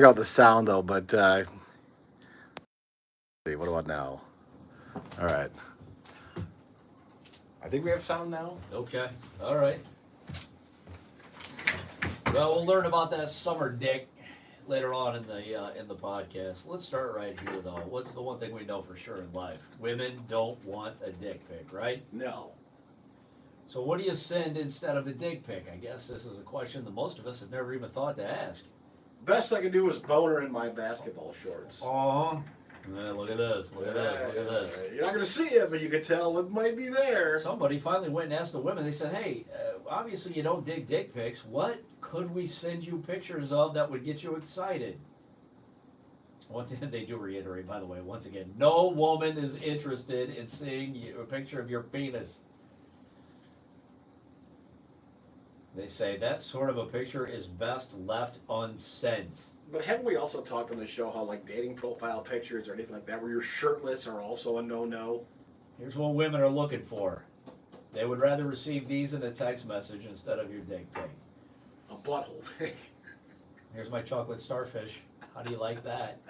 figure out the sound though, but see, what about now? All right. I think we have sound now. Okay. All right. Well, we'll learn about that summer dick later on in the podcast. Let's start right here, though. What's the one thing we know for sure in life? Women don't want a dick pic, right? No. So what do you send instead of a dick pic? I guess this is a question that most of us have never even thought to ask. Best I can do is boner in my basketball shorts. Oh, look at this! Look at this! Look at this! You're not gonna see it, but you can tell it might be there. Somebody finally went and asked the women. They said, "Hey, obviously you don't dig dick pics. What could we send you pictures of that would get you excited?" Once again, they do reiterate, by the way. Once again, no woman is interested in seeing a picture of your penis. They say that sort of a picture is best left unsent. But haven't we also talked on the show how like dating profile pictures or anything like that where you're shirtless are also a no-no? Here's what women are looking for. They would rather receive these in a text message instead of your dick pic. A butthole pic. Here's my chocolate starfish. How do you like that?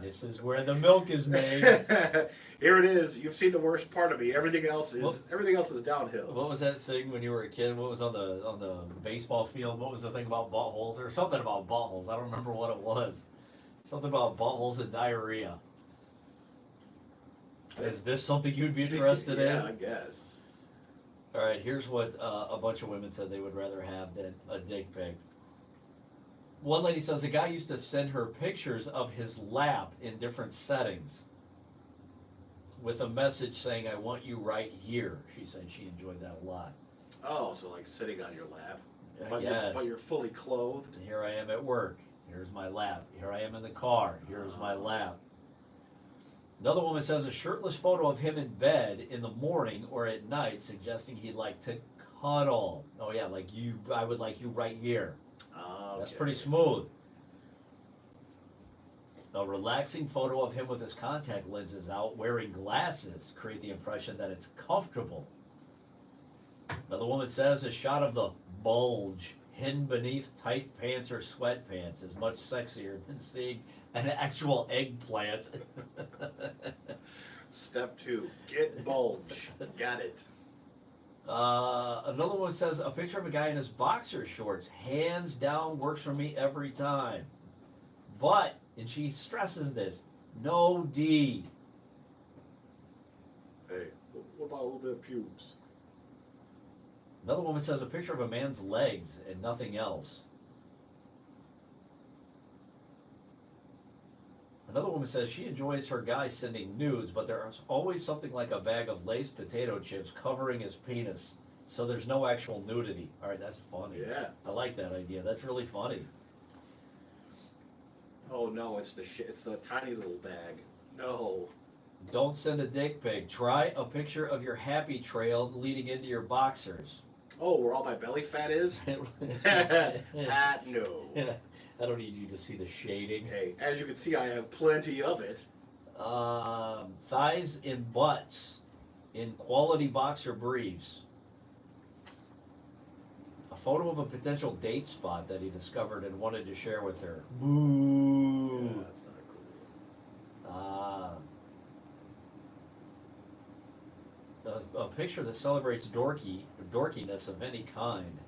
This is where the milk is made. Here it is. You've seen the worst part of me. Everything else is downhill. What was that thing when you were a kid? What was on the baseball field? What was the thing about buttholes or something about buttholes? I don't remember what it was. Something about buttholes and diarrhea. Is this something you'd be interested in? Yeah, I guess. All right, here's what a bunch of women said they would rather have than a dick pic. One lady says a guy used to send her pictures of his lap in different settings with a message saying, "I want you right here." She said she enjoyed that a lot. Oh, so like sitting on your lap. But you're fully clothed. Here I am at work. Here's my lap. Here I am in the car. Here's my lap. Another woman says a shirtless photo of him in bed in the morning or at night, suggesting he'd like to cuddle. Oh yeah, like you. I would like you right here. Okay. That's pretty smooth. A relaxing photo of him with his contact lenses out, wearing glasses, create the impression that it's comfortable. Another woman says a shot of the bulge hidden beneath tight pants or sweatpants is much sexier than seeing an actual eggplant. Step 2, get bulge. Got it. Another one says a picture of a guy in his boxer shorts, hands down, works for me every time. But, and she stresses this, no D. Hey, what about a little bit of pubes? Another woman says a picture of a man's legs and nothing else. Another woman says she enjoys her guy sending nudes, but there's always something like a bag of Lay's potato chips covering his penis, so there's no actual nudity. All right, that's funny. Yeah. I like that idea. That's really funny. Oh no, it's the tiny little bag. No. Don't send a dick pic. Try a picture of your happy trail leading into your boxers. Oh, where all my belly fat is? No. I don't need you to see the shading. Hey, as you can see, I have plenty of it. Thighs and butts in quality boxer briefs. A photo of a potential date spot that he discovered and wanted to share with her. Boo! Yeah, that's not cool. A picture that celebrates dorkiness of any kind.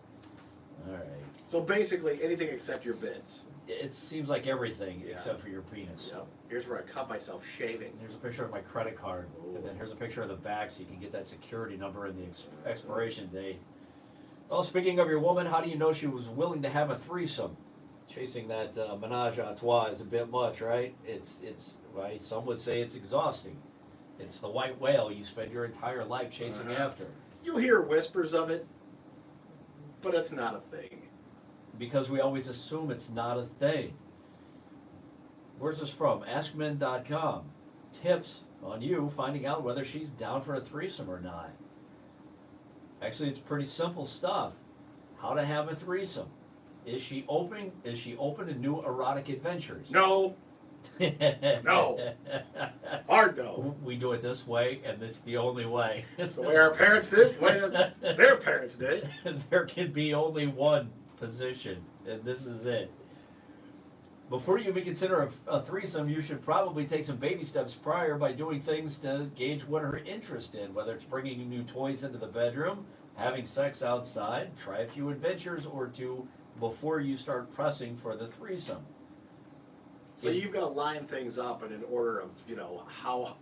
All right. So basically, anything except your bits. It seems like everything Yeah. except for your penis. Yep. Here's where I cut myself shaving. Here's a picture of my credit card, and then here's a picture of the back so you can get that security number and the expiration date. Well, speaking of your woman, how do you know she was willing to have a threesome? Chasing that menage a trois is a bit much, right? It's right. Some would say it's exhausting. It's the white whale you spend your entire life chasing after. You hear whispers of it, but it's not a thing. Because we always assume it's not a thing. Where's this from? AskMen.com. Tips on you finding out whether she's down for a threesome or not. Actually, it's pretty simple stuff. How to have a threesome. Is she open to new erotic adventures? No. No. Hard no. We do it this way, and it's the only way. It's the way our parents did, the way their parents did. There can be only one position, and this is it. Before you even consider a threesome, you should probably take some baby steps prior by doing things to gauge what her interest in, whether it's bringing new toys into the bedroom, having sex outside, try a few adventures or two before you start pressing for the threesome. So you've got to line things up in an order of, how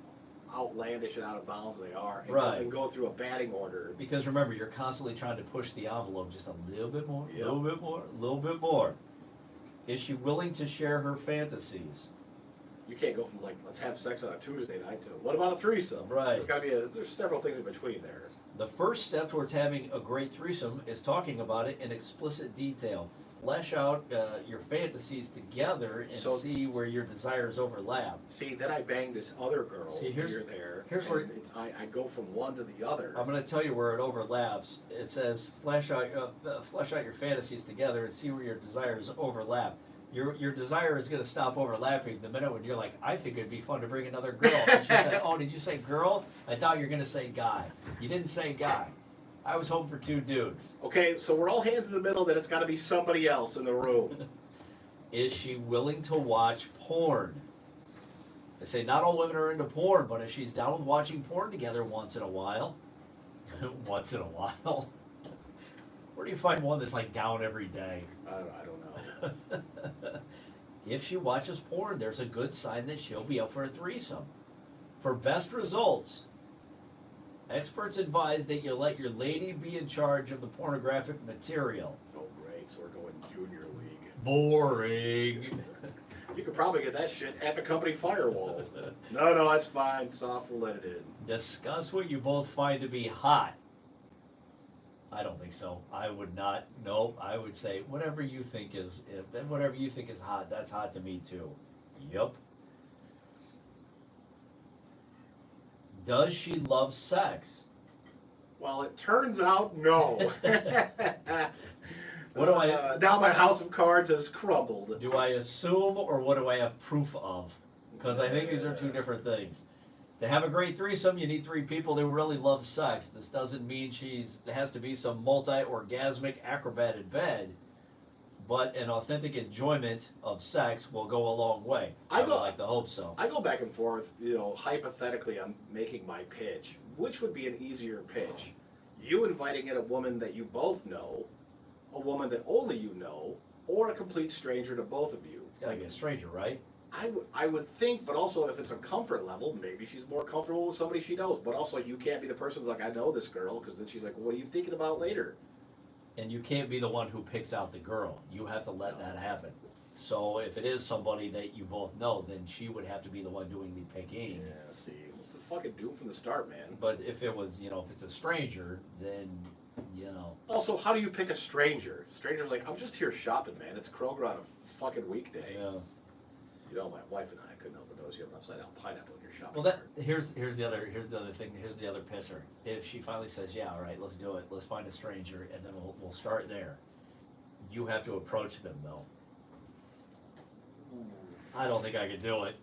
outlandish and out of bounds they are, and, Right. and go through a batting order. Because remember, you're constantly trying to push the envelope just a little bit more, a Yep. little bit more, a little bit more. Is she willing to share her fantasies? You can't go from like, let's have sex on a Tuesday night to, what about a threesome? Right. There's got to be there's several things in between there. The first step towards having a great threesome is talking about it in explicit detail. Flesh out your fantasies together and So- see where your desires overlap. See, then I bang this other girl See, here's- here there. here's and where- I go from one to the other. I'm going to tell you where it overlaps. It says flesh out your fantasies together and see where your desires overlap. Your desire is going to stop overlapping the minute when you're like, I think it'd be fun to bring another girl. And she said, oh, did you say girl? I thought you were going to say guy. You didn't say guy. I was hoping for two dudes. Okay, so we're all hands in the middle, then it's got to be somebody else in the room. Is she willing to watch porn? They say not all women are into porn, but if she's down with watching porn together once in a while, once in a while, where do you find one that's like down every day? I don't know. If she watches porn, there's a good sign that she'll be up for a threesome. For best results, experts advise that you let your lady be in charge of the pornographic material. Oh, great. So we're going junior league. Boring. You could probably get that shit at the company firewall. No, that's fine. Soft will let it in. Discuss what you both find to be hot. I don't think so. I would not. Nope. I would say whatever you think is hot. That's hot to me too. Yup. Does she love sex? Well, it turns out no. What do I- Now my house of cards has crumbled. Do I assume or what do I have proof of? Because I think these are two different things. To have a great threesome, you need three people who really love sex. This doesn't mean there has to be some multi-orgasmic acrobat in bed, but an authentic enjoyment of sex will go a long way. I would like to hope so. I go back and forth, hypothetically, I'm making my pitch. Which would be an easier pitch? You inviting in a woman that you both know, a woman that only you know, or a complete stranger to both of you? It's gotta be a stranger, right? I would think, but also if it's a comfort level, maybe she's more comfortable with somebody she knows. But also, you can't be the person who's like, I know this girl, because then she's like, what are you thinking about later? And you can't be the one who picks out the girl. You have to let that happen. So if it is somebody that you both know, then she would have to be the one doing the picking. Yeah, see, what's the fucking doom from the start, man? But if it was, if it's a stranger, then, Also, how do you pick a stranger? Stranger's like, I'm just here shopping, man. It's Kroger on a fucking weekday. yeah. My wife and I couldn't help but notice you have an upside down pineapple in your shopping Well, that cart. here's the other thing. Here's the other pisser. If she finally says, "Yeah, all right, let's do it. Let's find a stranger, and then we'll start there." You have to approach them though. I don't think I could do it.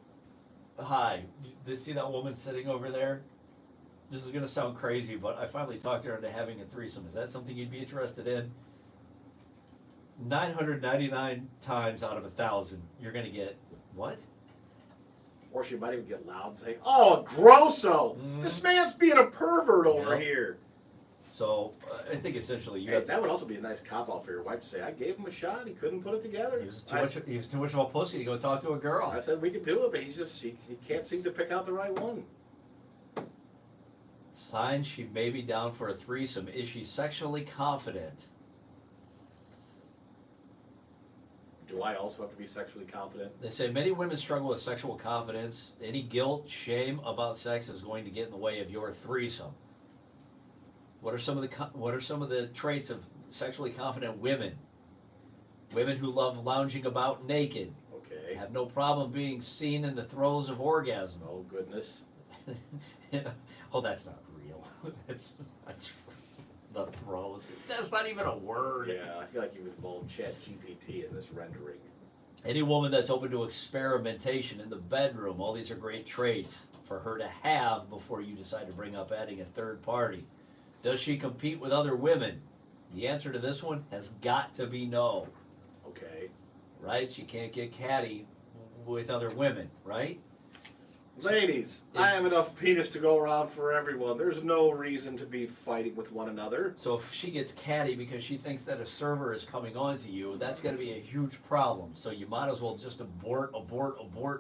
Hi, do you see that woman sitting over there? This is gonna sound crazy, but I finally talked her into having a threesome. Is that something you'd be interested in? 999 times out of 1,000, you're gonna get what? Or she might even get loud and say, oh, grosso! Mhm. This man's being a pervert over Yeah. here. So I think essentially you Hey, have that would also be a nice cop-out for your wife to say, I gave him a shot, he couldn't put it together. He was too much of a pussy to go talk to a girl. I said we could do it, but he can't seem to pick out the right one. Signs she may be down for a threesome. Is she sexually confident? Do I also have to be sexually confident? They say many women struggle with sexual confidence. Any guilt, shame about sex is going to get in the way of your threesome. What are some of the traits of sexually confident women? Women who love lounging about naked, Okay. have no problem being seen in the throes of orgasm. Oh, goodness. Oh, that's not real. That's the throes. That's not even a word. Yeah, I feel like you've involved ChatGPT in this rendering. Any woman that's open to experimentation in the bedroom, all these are great traits for her to have before you decide to bring up adding a third party. Does she compete with other women? The answer to this one has got to be no. Okay. right? She can't get catty with other women, right? Ladies, I have enough penis to go around for everyone. There's no reason to be fighting with one another. So if she gets catty because she thinks that a server is coming on to you, that's going to be a huge problem. So you might as well just abort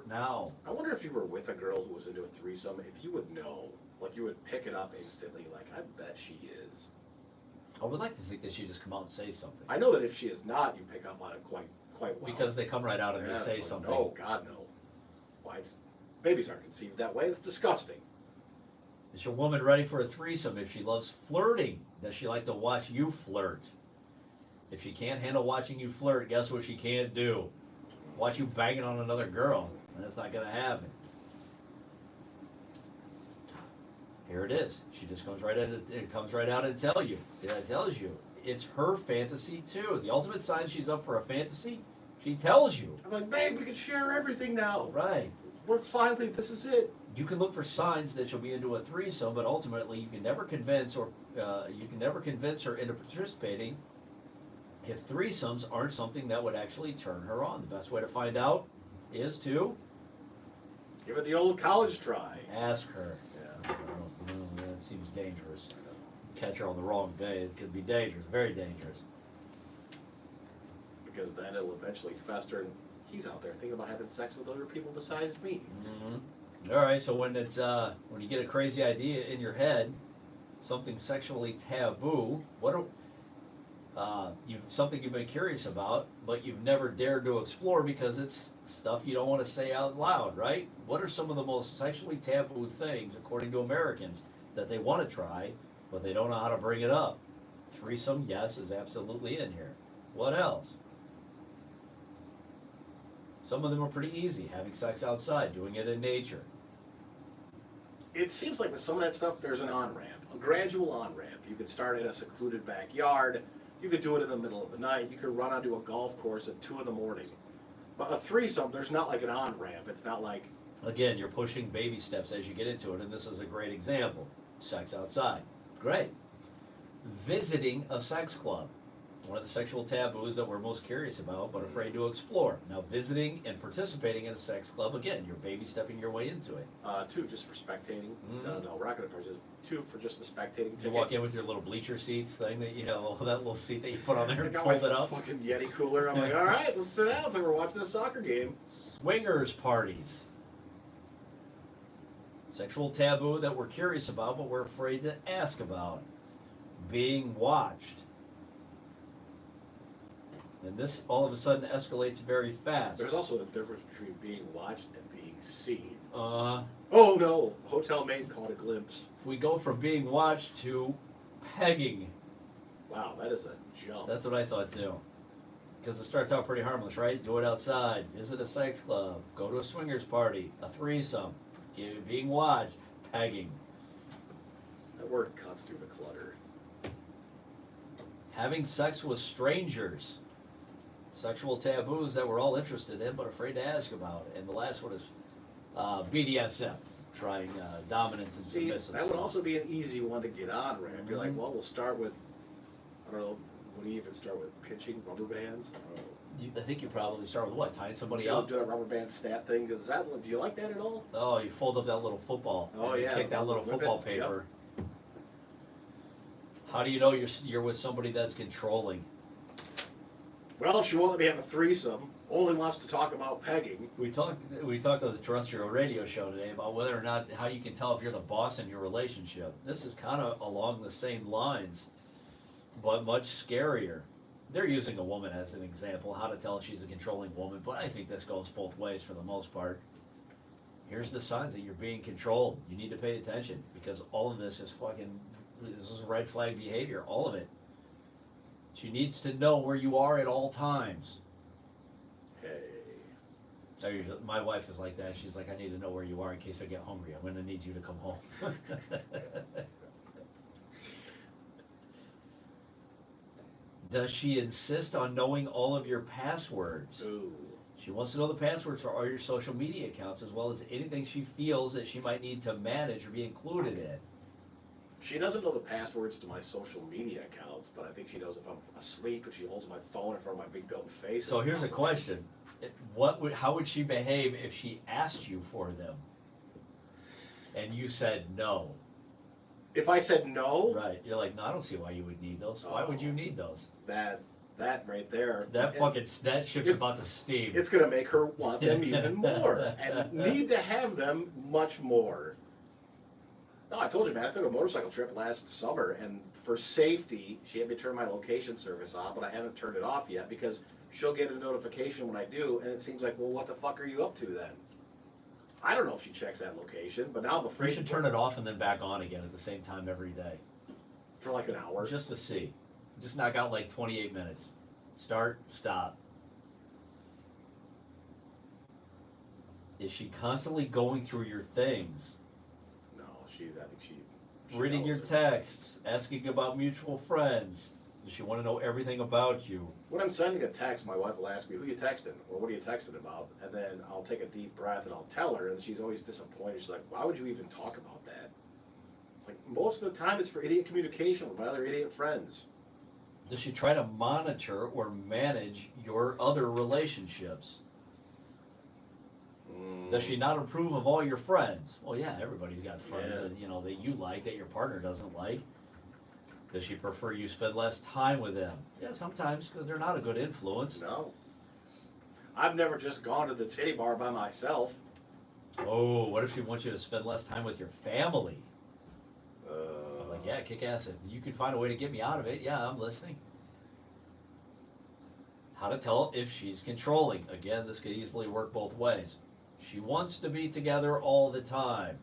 now. I wonder if you were with a girl who was into a threesome, if you would know. Like, you would pick it up instantly. Like, I bet she is. I would like to think that she'd just come out and say something. I know that if she is not, you pick up on it quite well. Because they come right out and Yeah, they say like, something. No, God, no. Why, babies aren't conceived that way. It's disgusting. Is your woman ready for a threesome? If she loves flirting, does she like to watch you flirt? If she can't handle watching you flirt, guess what she can't do? Watch you banging on another girl. That's not going to happen. Here it is. She just comes right in. It comes right out and tells you. It tells you. It's her fantasy too. The ultimate sign she's up for a fantasy. She tells you. I'm like, babe, we can share everything now. Right. We're finally, this is it. You can look for signs that she'll be into a threesome, but ultimately you can never convince her into participating if threesomes aren't something that would actually turn her on. The best way to find out is to Give it the old college try. ask her. Yeah. That seems dangerous. Catch her on the wrong day. It could be dangerous, very dangerous. Because then it'll eventually fester and he's out there thinking about having sex with other people besides me. Mm-hmm. All right, so when it's when you get a crazy idea in your head, something sexually taboo, something you've been curious about, but you've never dared to explore because it's stuff you don't want to say out loud, right? What are some of the most sexually taboo things, according to Americans, that they want to try, but they don't know how to bring it up? Threesome, yes, is absolutely in here. What else? Some of them are pretty easy. Having sex outside, doing it in nature. It seems like with some of that stuff, there's an on-ramp, a gradual on-ramp. You could start in a secluded backyard. You could do it in the middle of the night. You could run onto a golf course at 2 in the morning. But a threesome, there's not like an on-ramp. It's not like... Again, you're pushing baby steps as you get into it, and this is a great example. Sex outside. Great. Visiting a sex club. One of the sexual taboos that we're most curious about, but afraid to explore. Now, visiting and participating in a sex club, again, you're baby stepping your way into it. 2, just for spectating. Mhm. No, we're not going to participate. 2, for just the spectating ticket. You walk in with your little bleacher seats thing that, that little seat that you put on there I and got fold my it up. fucking Yeti cooler. I'm like, all right, let's sit down. It's like we're watching a soccer game. Swingers parties. Sexual taboo that we're curious about, but we're afraid to ask about. Being watched. And this all of a sudden escalates very fast. There's also a difference between being watched and being seen. Uh, Oh no, hotel maid caught a glimpse. we go from being watched to pegging. Wow, that is a jump. That's what I thought too. Because it starts out pretty harmless, right? Do it outside, visit a sex club, go to a swingers party, a threesome, being watched, pegging. That word cuts through the clutter. Having sex with strangers. Sexual taboos that we're all interested in but afraid to ask about. And the last one is BDSM, trying dominance and See, submissive. that would stuff. also be an easy one to get on ramp. You're like, Mhm. well, we'll start with, I don't know, what do you even start with? Pinching rubber bands? I don't know. I think you probably start with what? Tying somebody You up? do that rubber band snap thing. Do you like that at all? Oh, you fold up that little football. Oh, and you yeah, kick that little whip it. football Yep. paper. How do you know you're with somebody that's controlling? Well, if she won't let me have a threesome, only wants to talk about pegging. We talked on the terrestrial radio show today about whether or not how you can tell if you're the boss in your relationship. This is kind of along the same lines, but much scarier. They're using a woman as an example, how to tell if she's a controlling woman, but I think this goes both ways for the most part. Here's the signs that you're being controlled. You need to pay attention because all of this is red flag behavior, all of it. She needs to know where you are at all times. Hey. My wife is like that. She's like, I need to know where you are in case I get hungry. I'm going to need you to come home. Does she insist on knowing all of your passwords? Ooh. She wants to know the passwords for all your social media accounts as well as anything she feels that she might need to manage or be included in. She doesn't know the passwords to my social media accounts, but I think she knows if I'm asleep and she holds my phone in front of my big dumb face. So here's a question: how would she behave if she asked you for them, and you said no? If I said no, Right? You're like, no, I don't see why you would need those. Why would you need those? that right there, That ship's it- about to steam. it's gonna make her want them even more and need to have them much more. No, I told you, man. I took a motorcycle trip last summer, and for safety, she had me turn my location service on, but I haven't turned it off yet because she'll get a notification when I do, and it seems like, well, what the fuck are you up to then? I don't know if she checks that location, but now I'm You afraid should turn it off and then back on again at the same time every day, for like an hour. just to see. Just knock out like 28 minutes. Start, stop. Is she constantly going through your things, No, I think she reading knows your it. texts, asking about mutual friends? Does she want to know everything about you? When I'm sending a text, my wife will ask me, who you texting? Or what are you texting about? And then I'll take a deep breath and I'll tell her, and she's always disappointed. She's like, why would you even talk about that? It's like, most of the time it's for idiot communication with my other idiot friends. Does she try to monitor or manage your other relationships? Does she not approve of all your friends? Well, yeah, everybody's got friends Yeah. that that you like that your partner doesn't like. Does she prefer you spend less time with them? Yeah, sometimes because they're not a good influence. No. I've never just gone to the titty bar by myself. Oh, what if she wants you to spend less time with your family? Uh, I'm like, yeah, kick ass. If you can find a way to get me out of it, yeah, I'm listening. How to tell if she's controlling. Again, this could easily work both ways. She wants to be together all the time.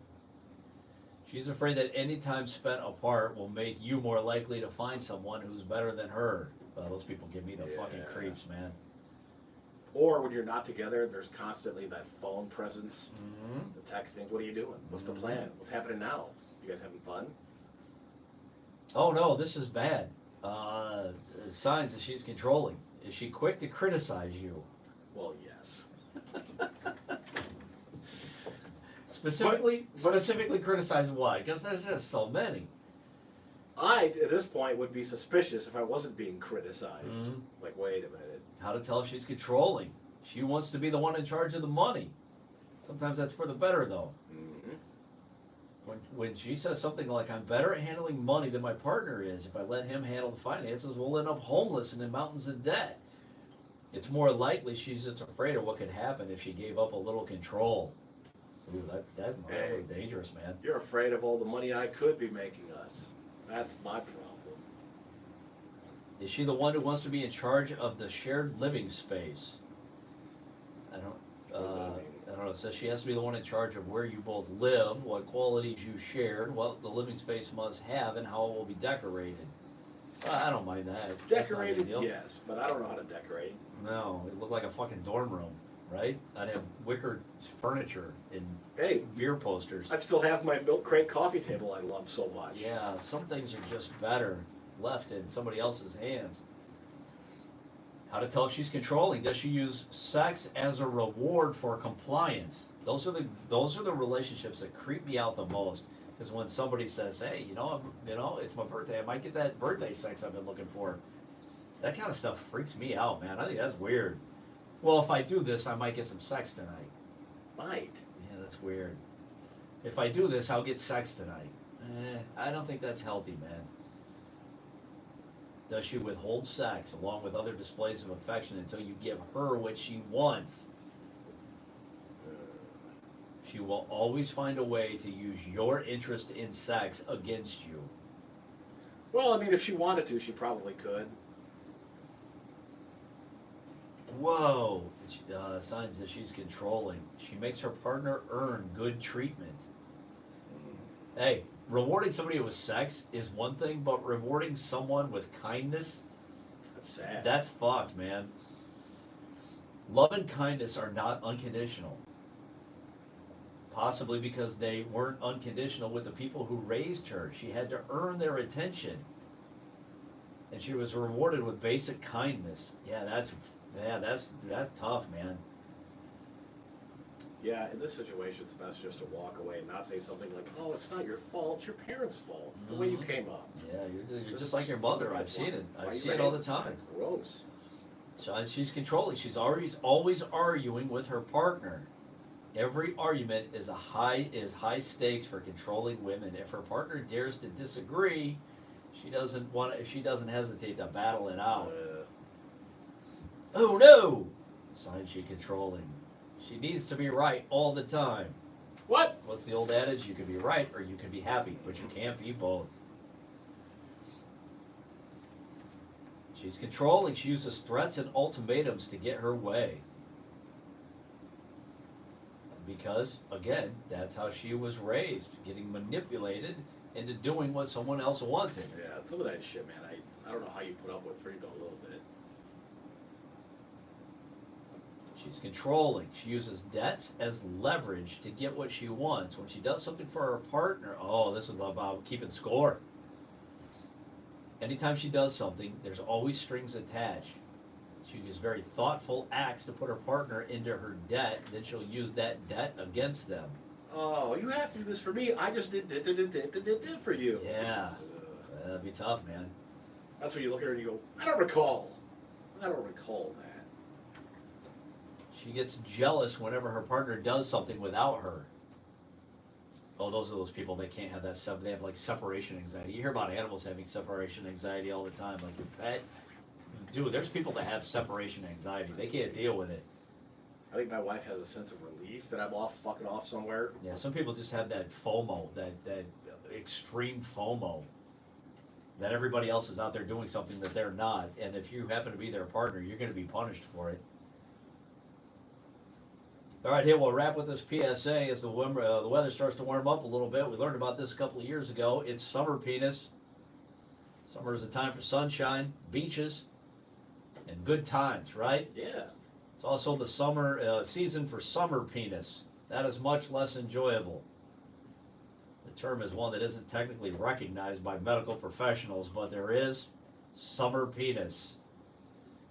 She's afraid that any time spent apart will make you more likely to find someone who's better than her. Well, those people give me the fucking Yeah. creeps, man. Or when you're not together, there's constantly that phone presence, Mm-hmm. the texting. What are you doing? What's the Mhm. plan? What's happening now? You guys having fun? Oh no, this is bad. Signs that she's controlling. Is she quick to criticize you? Well, yes. Specifically criticize what? Because there's just so many. I, at this point, would be suspicious if I wasn't being criticized. Mhm. Like, wait a minute. How to tell if she's controlling? She wants to be the one in charge of the money. Sometimes that's for the better, though. Mm-hmm. When she says something like, I'm better at handling money than my partner is, if I let him handle the finances, we'll end up homeless and in mountains of debt. It's more likely she's just afraid of what could happen if she gave up a little control. Ooh, that was dangerous, man. You're afraid of all the money I could be making us. That's my problem. Is she the one who wants to be in charge of the shared living space? I don't. What does that mean? I don't know. It says she has to be the one in charge of where you both live, what qualities you shared, what the living space must have, and how it will be decorated. I don't mind that. That's not a big Decorated, deal. yes, but I don't know how to decorate. No, it looked like a fucking dorm room, right? I'd have wicker furniture and Hey, beer posters. I'd still have my milk crate coffee table I love so much. Yeah, some things are just better left in somebody else's hands. How to tell if she's controlling? Does she use sex as a reward for compliance? Those are the relationships that creep me out the most. Is when somebody says, "Hey, it's my birthday. I might get that birthday sex I've been looking for." That kind of stuff freaks me out, man. I think that's weird. Well, if I do this, I might get some sex tonight. Might. Yeah, that's weird. If I do this, I'll get sex tonight. I don't think that's healthy, man. Does she withhold sex along with other displays of affection until you give her what she wants? She will always find a way to use your interest in sex against you. Well, I mean, if she wanted to, she probably could. Whoa! Signs that she's controlling. She makes her partner earn good treatment. Hey, rewarding somebody with sex is one thing, but rewarding someone with kindness, That's sad. that's fucked, man. Love and kindness are not unconditional. Possibly because they weren't unconditional with the people who raised her. She had to earn their attention. And she was rewarded with basic kindness. That's tough, man. Yeah, in this situation, it's best just to walk away and not say something like, "Oh, it's not your fault. It's your parents' fault. It's the way you Mhm. came up." Yeah, you're just like your mother. I've seen it. Why I you see it all the mad? time. It's gross. So she's controlling. She's always arguing with her partner. Every argument is high stakes for controlling women. If her partner dares to disagree, she doesn't hesitate to battle it out. Oh no! Signs she controlling. She needs to be right all the time. What? What's the old adage? You can be right or you can be happy, but you can't be both. She's controlling. She uses threats and ultimatums to get her way. Because, again, that's how she was raised, getting manipulated into doing what someone else wanted. Yeah, some of that shit, man. I don't know how you put up with Frico a little bit. She's controlling. She uses debts as leverage to get what she wants. When she does something for her partner, oh, this is about keeping score. Anytime she does something, there's always strings attached. She uses very thoughtful acts to put her partner into her debt. Then she'll use that debt against them. Oh, you have to do this for me. I just did for you. Yeah, Ugh. that'd be tough, man. That's when you look at her and you go, I don't recall that. She gets jealous whenever her partner does something without her. Oh, those are those people that can't have that stuff. They have like separation anxiety. You hear about animals having separation anxiety all the time, like your pet. Dude, there's people that have separation anxiety. They can't deal with it. I think my wife has a sense of relief that I'm fucking off somewhere. Yeah, some people just have that FOMO, that extreme FOMO. That everybody else is out there doing something that they're not. And if you happen to be their partner, you're going to be punished for it. All right, here we'll wrap with this PSA as the weather starts to warm up a little bit. We learned about this a couple of years ago. It's summer penis. Summer is a time for sunshine, beaches, and good times, right? Yeah. It's also the summer season for summer penis. That is much less enjoyable. The term is one that isn't technically recognized by medical professionals, but there is summer penis.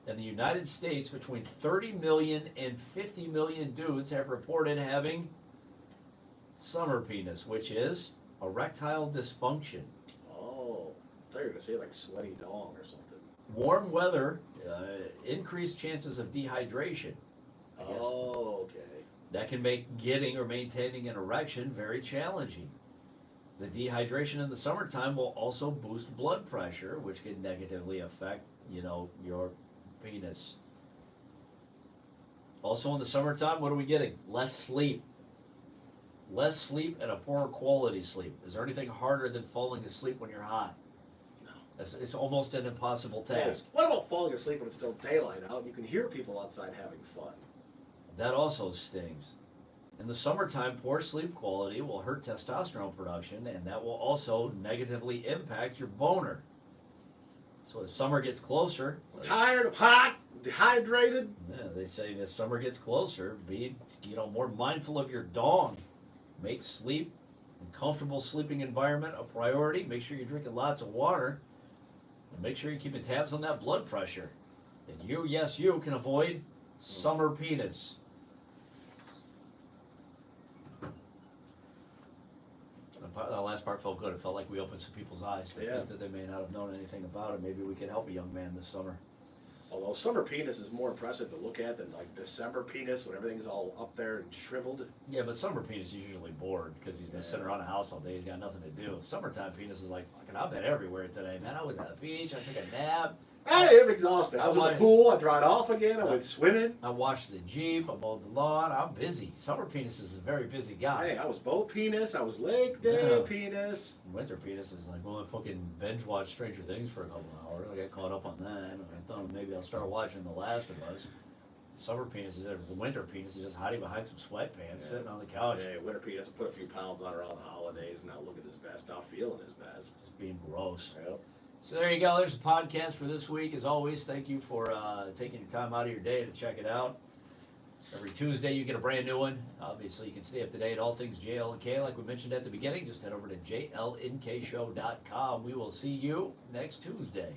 In the United States, between 30 million and 50 million dudes have reported having summer penis, which is erectile dysfunction. Oh, I thought you were going to say like sweaty dong or something. Warm weather, increased chances of dehydration. I guess. Oh, okay. That can make getting or maintaining an erection very challenging. The dehydration in the summertime will also boost blood pressure, which can negatively affect, your penis. Also in the summertime, what are we getting? Less sleep. Less sleep and a poorer quality sleep. Is there anything harder than falling asleep when you're hot? No. It's almost an impossible Hey, task. what about falling asleep when it's still daylight out and you can hear people outside having fun? That also stings. In the summertime, poor sleep quality will hurt testosterone production, and that will also negatively impact your boner. So as summer gets closer, I'm tired, I'm hot, I'm dehydrated. yeah, they say as summer gets closer, be more mindful of your dong. Make sleep and comfortable sleeping environment a priority. Make sure you're drinking lots of water, and make sure you're keeping tabs on that blood pressure. And you can avoid summer penis. That last part felt good. It felt like we opened some people's eyes to Yeah. things that they may not have known anything about, and maybe we could help a young man this summer. Although summer penis is more impressive to look at than like December penis when everything's all up there and shriveled. Yeah, but summer penis is usually bored because he's been sitting around the house all day. He's got nothing to do. Summertime penis is like, fucking, I've been everywhere today, man. I was at the beach. I took a nap. I am exhausted. I was in the Why- pool, I dried off again, I went swimming. I washed the Jeep. I mowed the lawn. I'm busy. Summer penis is a very busy guy. Hey, I was boat penis, I was lake day Yeah. penis. Winter penis is like, well, I fucking binge watched Stranger Things for a couple of hours. I got caught up on that. And I thought maybe I'll start watching The Last of Us. Summer penis is the winter penis is just hiding behind some sweatpants, Yeah. sitting on the couch, Hey, winter penis put a few pounds on around the holidays, not looking his best, not feeling his best. just being gross. Yep. So there you go. There's the podcast for this week. As always, thank you for taking your time out of your day to check it out. Every Tuesday you get a brand new one. Obviously, you can stay up to date all things JLNK like we mentioned at the beginning. Just head over to jlnkshow.com. We will see you next Tuesday.